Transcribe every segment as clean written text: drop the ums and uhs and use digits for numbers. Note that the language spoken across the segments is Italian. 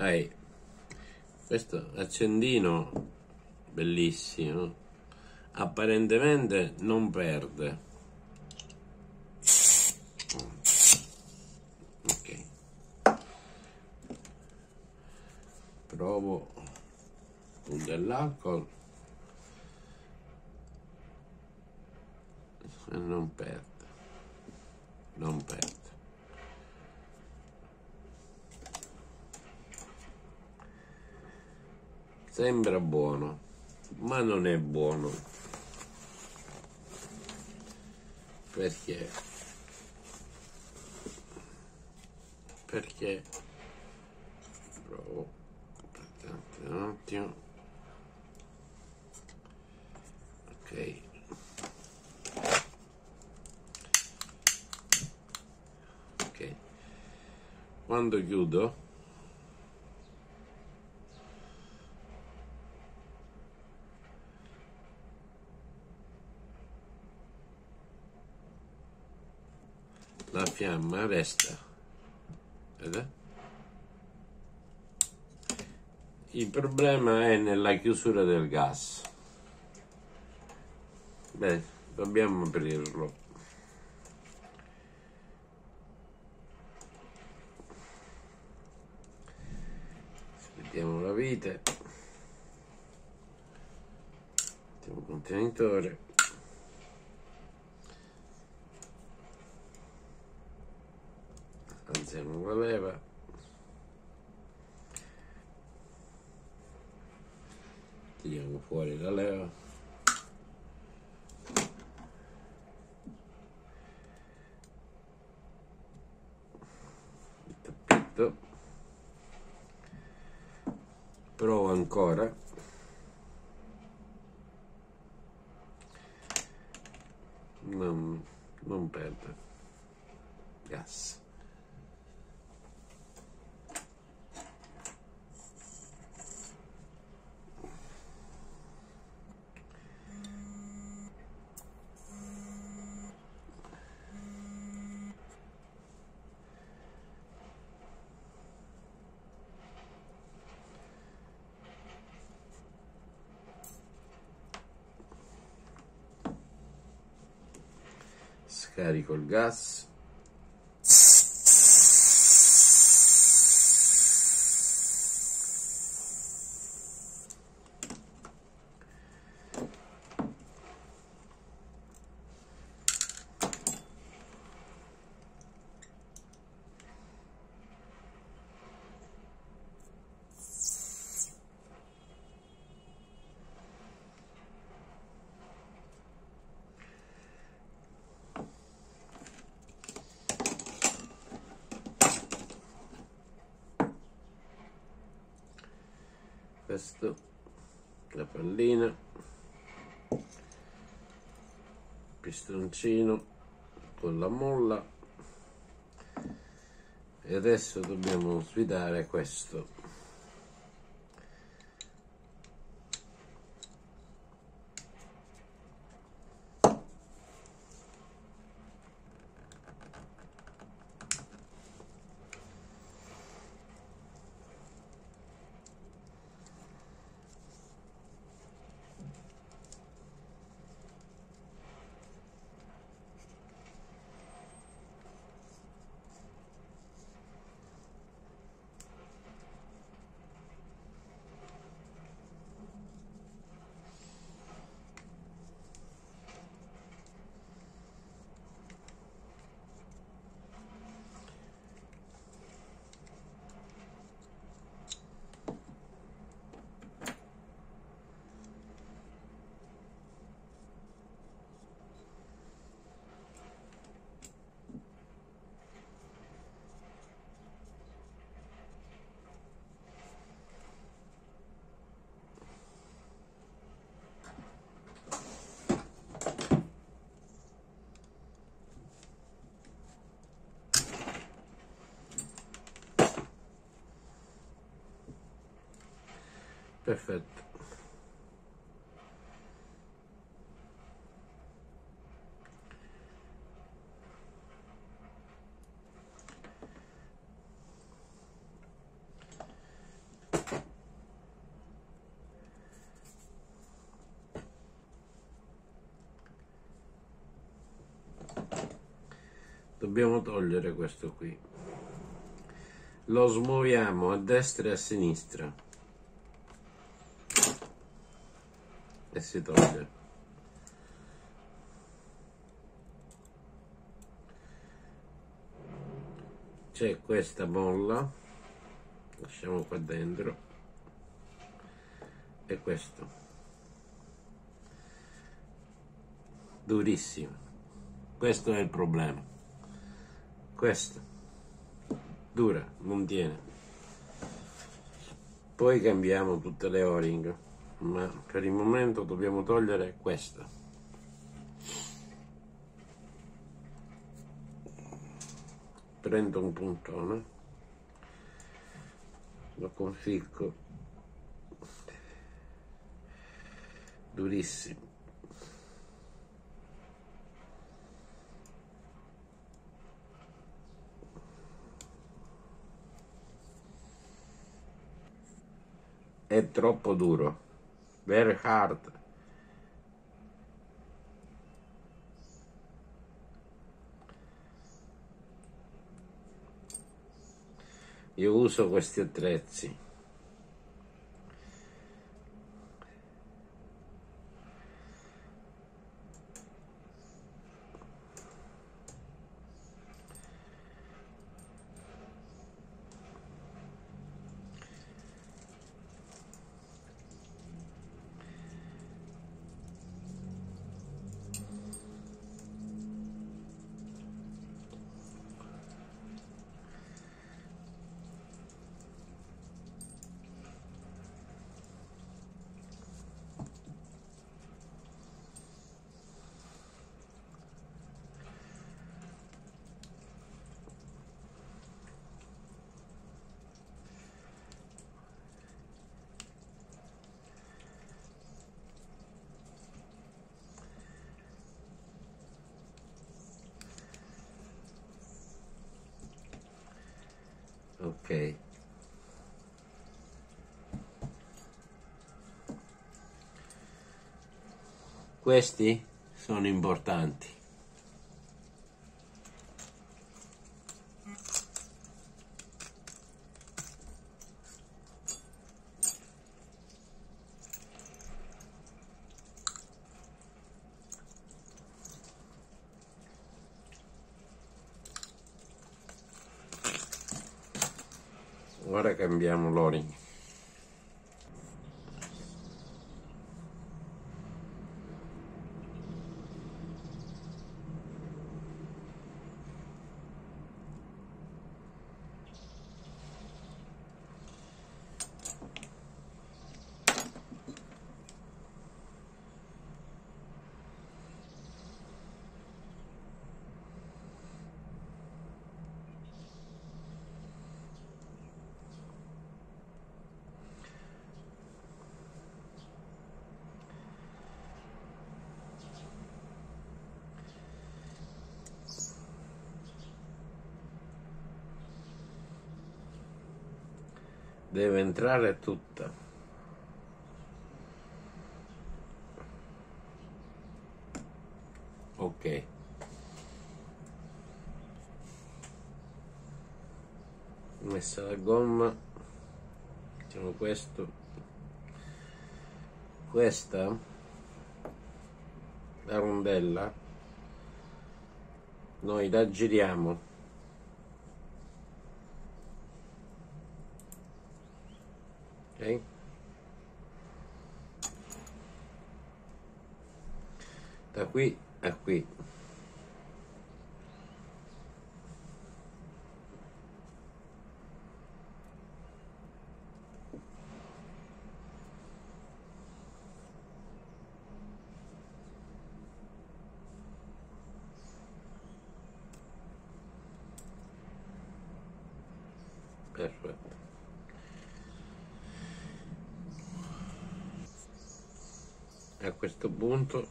hai questo accendino bellissimo, apparentemente non perde. Ok, provo un dell'alcol e non perde, non perde. Sembra buono, ma non è buono. Perché? Perché provo un attimo. Ok, ok, quando chiudo la fiamma resta, vedete? Il problema è nella chiusura del gas. Beh, dobbiamo aprirlo. Aspettiamo la vite. Mettiamo il contenitore. Alziamo la leva. Tiriamo fuori la leva. Il tappetto. Provo ancora. Non perde gas. Scarico il gas. Questo, la pallina, pistoncino con la molla, e adesso dobbiamo svidare questo. Perfetto. dobbiamo togliere questo qui, lo smuoviamo a destra e a sinistra e si toglie. C'è questa molla, lasciamo qua dentro, e questo durissimo. Questo è il problema, questo dura, non tiene. Poi cambiamo tutte le o-ring, ma per il momento dobbiamo togliere questa. Prendo un puntone, lo conficco, durissimo. È troppo duro, very hard. Io uso questi attrezzi. Ok, questi sono importanti. Ora cambiamo l'o-ring. Deve entrare tutta. Ok. Messa la gomma, facciamo questo. Questa, la rondella, noi la giriamo. Ok? Da qui a qui. Perfetto. A questo punto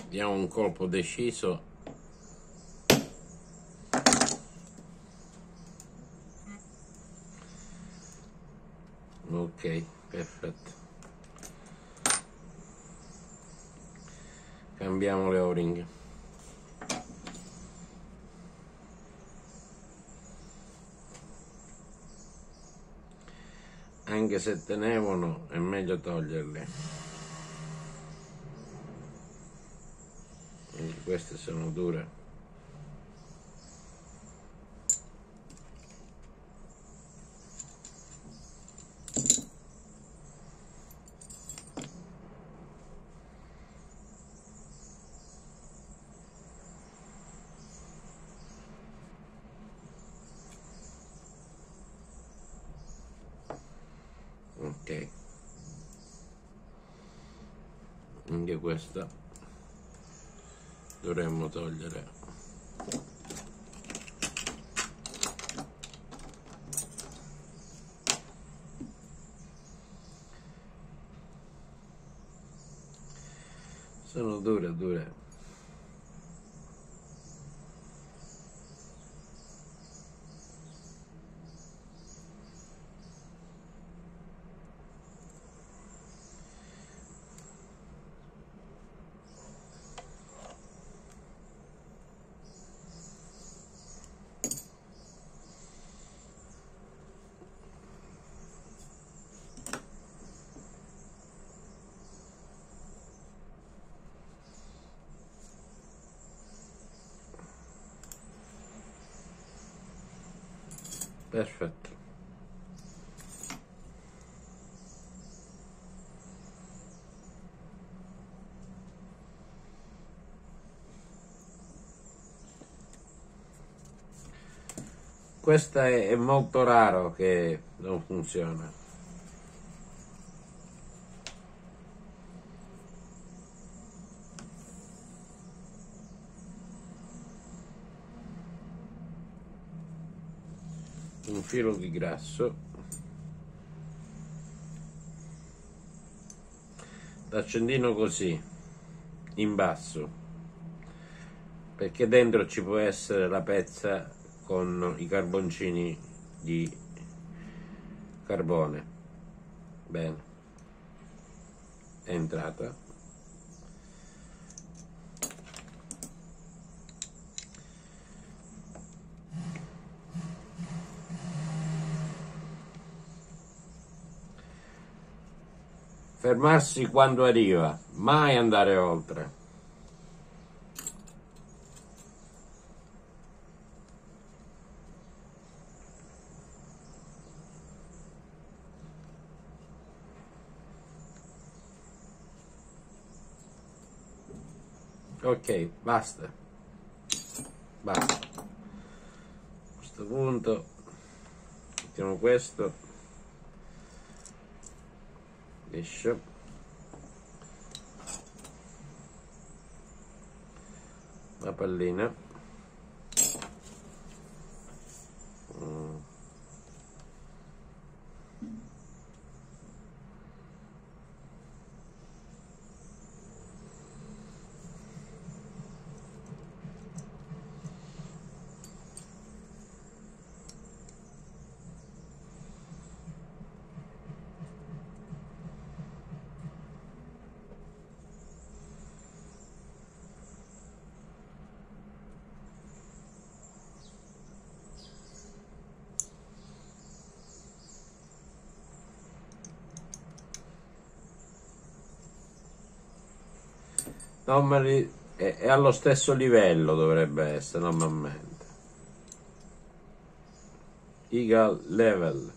diamo un colpo deciso . Ok, perfetto. Cambiamo le o-ring. Anche se tenevano è meglio toglierle. Quindi queste sono dure. Ok, anche questa dovremmo togliere. Sono dure. Perfetto. Questa è molto raro che non funziona. Un filo di grasso, l'accendino così in basso, perché dentro ci può essere la pezza con i carboncini di carbone. Bene, è entrata. Fermarsi quando arriva, mai andare oltre. Ok, basta. Basta. A questo punto mettiamo questo. Liscio. La pallina. È allo stesso livello, dovrebbe essere normalmente. Equal level.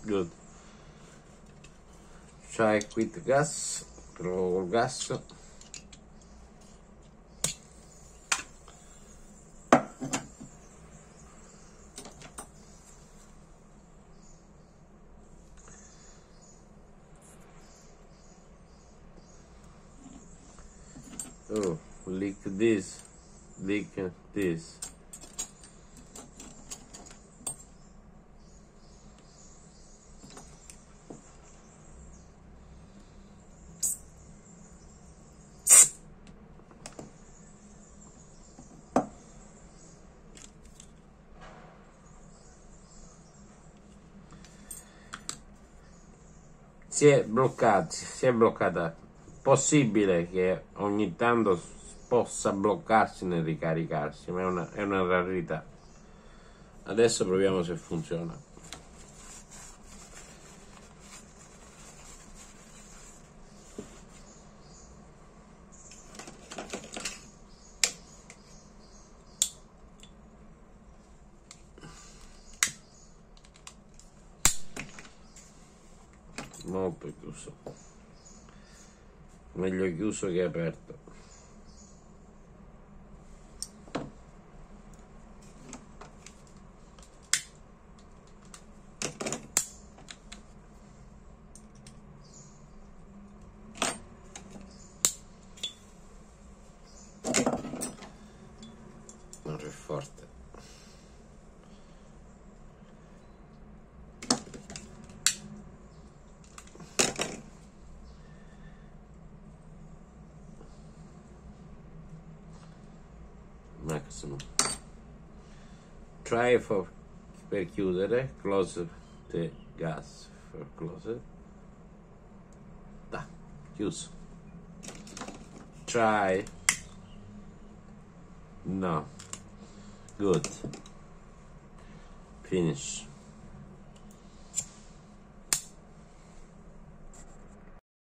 Good. Check with gas. Provo col gas. Oh, leak this. si è bloccata. Possibile che ogni tanto possa bloccarsi nel ricaricarsi, ma è una rarità. Adesso proviamo se funziona. Molto chiuso, meglio chiuso che aperto. Non è forte. Maximum. Try per chiudere, close the gas for close. Da, chiuso. Try. No. Good. Finish.